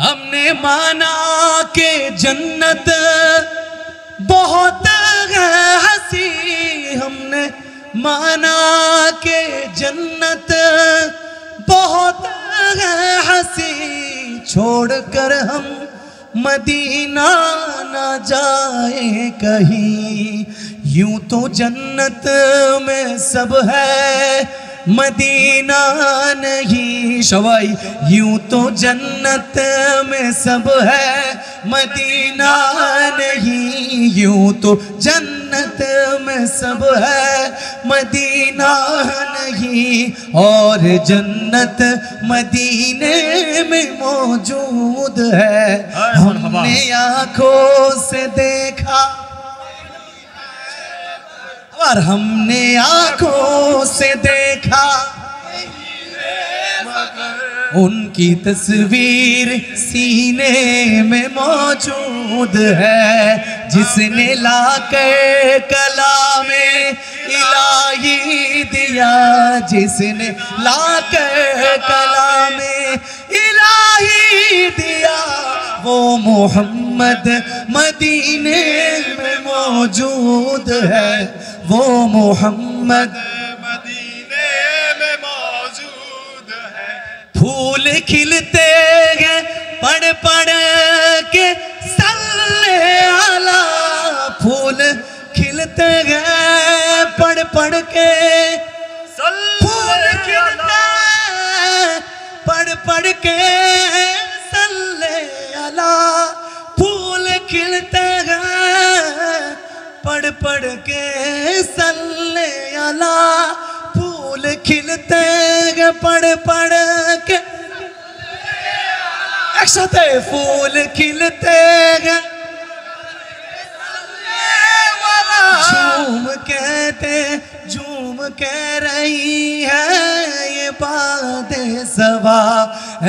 हमने माना के जन्नत बहुत है हंसी, हमने माना के जन्नत बहुत है हंसी, छोड़कर हम मदीना ना जाए कहीं। यूं तो जन्नत में सब है मदीना नहीं शवाई, यूं तो जन्नत में सब है मदीना नहीं, यूं तो जन्नत में सब है मदीना नहीं, और जन्नत मदीने में मौजूद है। हमने आंखों से देखा और हमने आंखों से देखा उनकी तस्वीर सीने में मौजूद है, जिसने लाकर कलामे इलाही दिया, जिसने लाकर कलामे इलाही दिया, वो मोहम्मद मदीने में मौजूद है, वो मोहम्मद मदीने में मौजूद है। फूल खिलते हैं पढ़ पढ़ के सल्ले अला, फूल खिलते हैं पढ़ पढ़ के, फूल खिलते पढ़ पढ़ के सल्ले अला, फूल खिलते हैं पढ़ पढ़ के सल्ले अला, फूल खिलते हैं पढ़ पढ़ के, एक साथ फूल खिलते हैं, झूम कहते झूम कह रही है ये बातें सवा,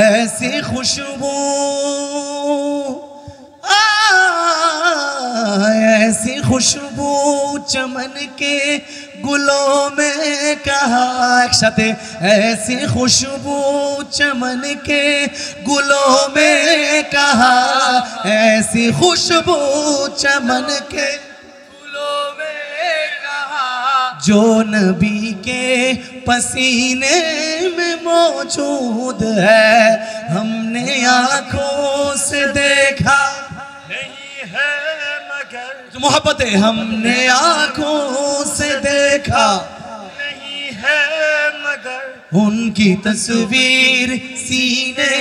ऐसी खुशबू ऐसी खुशबू चमन के गुलों में कहा, एक साथ ऐसी खुशबू चमन के गुलों में कहा, ऐसी खुशबू चमन के गुलों में कहा, जो नबी के पसीने में मौजूद है। हमने आंखों से देखा नहीं है मगर, जो मोहब्बत है हमने आंखों से देखा नहीं है मगर, उनकी तस्वीर सीने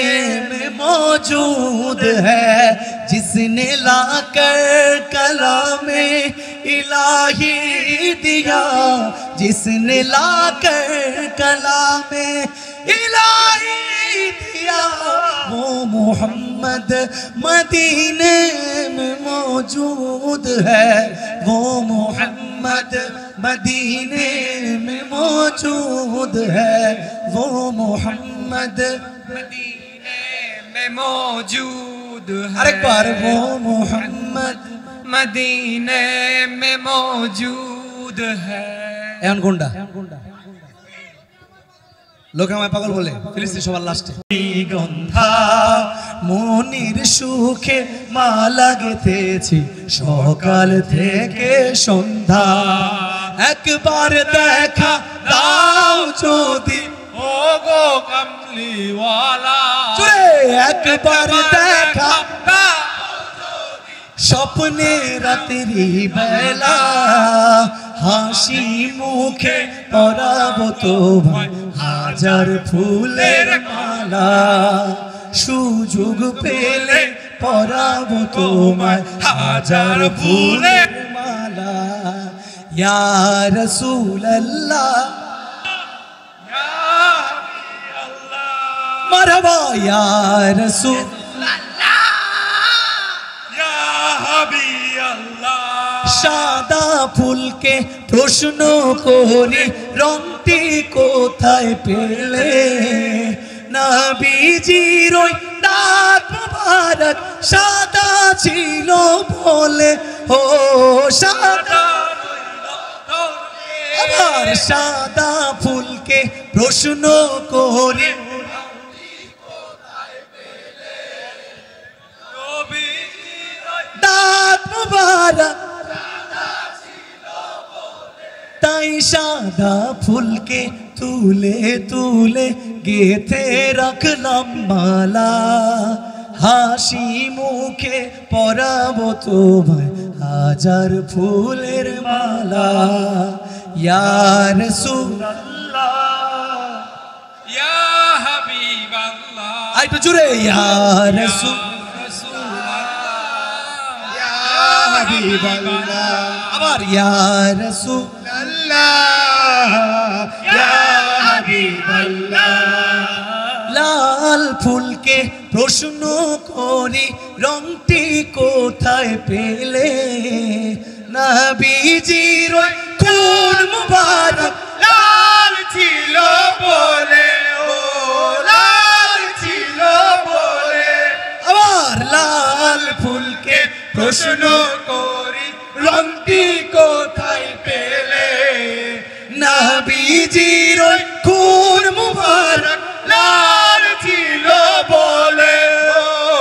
में मौजूद है, जिसने लाकर कलामे इलाही दिया, जिसने लाकर कलामे इलाही दिया, वो मोहम्मद मदीने में मौजूद है, वो मोहम्मद मदीने में मौजूद है, वो मोहम्मद मदीने में मौजूद है। हर एक बार वो मोहम्मद मदीने में मौजूद है। एन गुंडा लोक আমায় পাগল বলে ফিলিস্তিন সবার লাস্টে গন্ধা মনির সুখে মালা গেথেছি সকাল থেকে সন্ধ্যা, একবার দেখা দাও যদি ও গো কামলিওয়ালা, একবার দেখা দাও স্বপ্নে রাত্রি বেলা, হাসি মুখে পরাবো তোমায় হাজার ফুলের মালা, সুযোগ পেলে পরাবো তোমায় হাজার ফুলের মালা। ইয়া রাসূলুল্লাহ মারহাবা, ইয়া রাসূল সাদা ফুলকে প্রশ্ন করি রংটি কোথায় পেলে, নবীজির ওই দাঁত মুবারক সাদা ছিল বলে, ও সাদা আবার সাদা ফুলকে প্রশ্ন করি সাদা ফুলকে তুলে তুলে গেথে রাখলাম মালা, হাসি মুখে পরাবো তোমায় হাজার ফুলের মালা। ইয়া রাসূলুল্লাহ ইয়া হাবিবাল্লাহ, আরেকটু জোরে, ইয়া রাসূল ইয়া হাবিবাল্লাহ, আবার ইয়া রাসূলুল্লাহ ইয়া হাবিবাল্লাহ। লাল ফুলকে প্রশ্ন করি রংটি কোথায় পেলে, নবীজির কোন মুবারক লাল ছিল বলে, ও লাল ছিল বলে, আবার লাল ফুলকে প্রশ্ন করি রংটি কোথায় পেলে, নবীজির কোন মুবারক লাল ছিল বলে,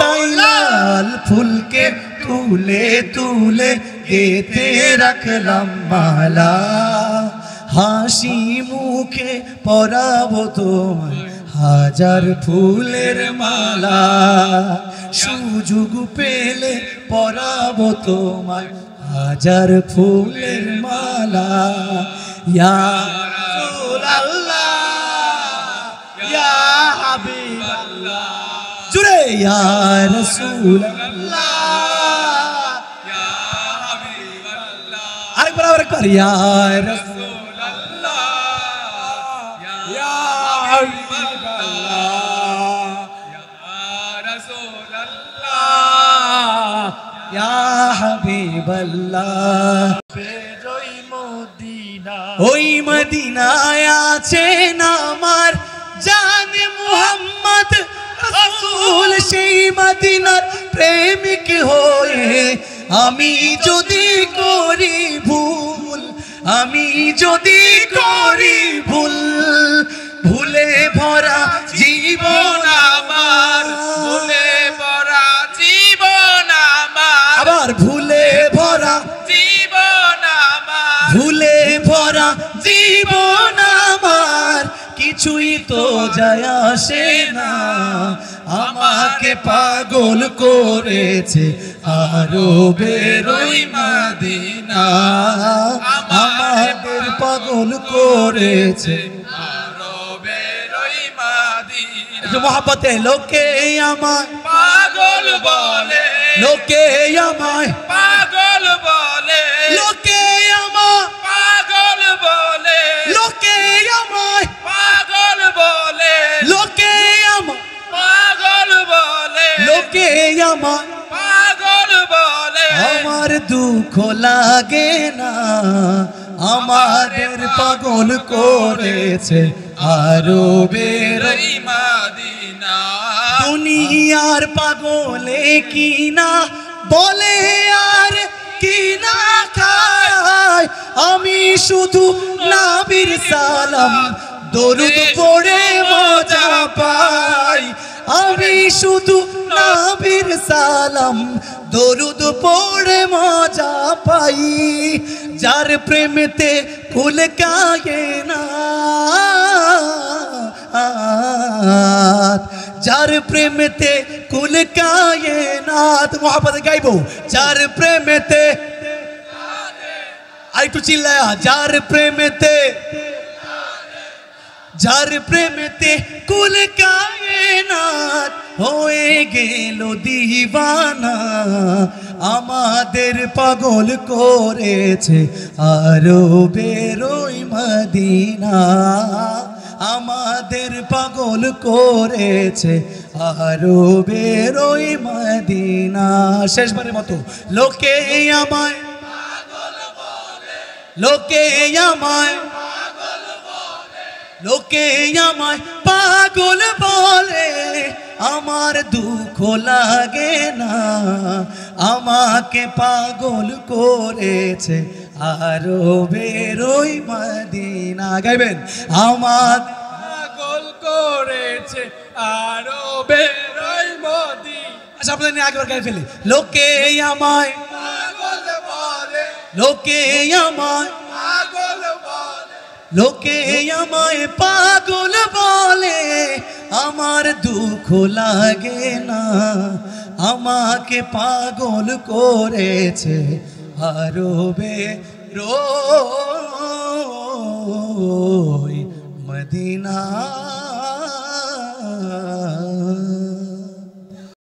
তাই লাল ফুলকে তুলে তুলে গেথে রাখলাম মালা, হাসি মুখে পরাবো তোমায় হাজার ফুলের মালা, সুযোগ পেলে পরাবো তোমায় হাজার ফুলের মালা। ইয়া রাসূলুল্লাহ ইয়া হাবিবাল্লাহ, জুড়ে ইয়া রাসূলুল্লাহ ইয়া হাবিবাল্লাহ, আরেকবার আরেকবার ইয়া রাসূল রাসূলুল্লাহ ইয়া হাবিবাল্লাহ ইয়া রাসূলুল্লাহ। ইয়া হাবিবাল্লাহ। বেরোই মদিনা, ওই মদিনায় আছেন আমার জানে মুহাম্মদ রাসূল, সেই মদিনার প্রেমিক হয়ে আমি যদি করি ভুল, আমি যদি করি ভুল, ভুলে ভরা জীবন আমার ভুলে ভরা জীবন আমার, আবার ভুলে ভরা জীবন আমার, ভুলে ভরা জীবন আমার, কিছুই তো যায় আসে না, আমাকে পাগল করেছে আরো বেরোই মদিনা, আমাদের পাগল করেছে আরো বেরোই মদিনা। একটু মহব্বতে, লোকে আমায় পাগল বলে, লোকে আমায় পাগল বলে, লোকে আমায় পাগল বলে, লোকে আমায় পাগল বলে, লোকে আমায় পাগল বলে, লোকে আমায় পাগল বলে, আমার দুঃখ লাগে না, আমাদের পাগল করেছে আরো বেরোই বেরোই মদিনা। দুনিয়ার পাগলে কিনা বলে আর কিনা খায়, আমি শুধু নবীর সালাম দরুদ পড়ে মজা পাই, আমি শুধু নবীর সালাম দরুদ পড়ে মজা পাই, যার প্রেমেতে ফুল কায়ে না, যার প্রেমেতে কুল কায়নাত, মোহাম্মদে গাইবো, যার প্রেমেতে আরেকটু চিল্লায়া, যার প্রেমেতে, যার প্রেমেতে কুল কায়নাত হয়ে গেল দিওয়ানা, আমাদের পাগল করেছে আরো বেরোই মদিনা, আমাদের পাগল করেছে আরো বেরোই মদিনা। শেষবারের মতো, লোকে আমায় লোকে আমায় লোকে আমায় পাগল বলে, আমার দুঃখ লাগে না, আমাকে পাগল করেছে আরো বেরোই মদিনা। গাইবেন, আমার পাগল করেছে আরো বেরোই মদিনা। আচ্ছা, আপনাদের নিয়ে আগেবার গাই ফেলি। লোকে আমায় পাগল বলে, লোকে আমায় পাগল বলে, লোকে আমায় পাগল বলে, আমার দুঃখ লাগে না। আমাকে পাগল করেছে আরবে রোই মদিনা।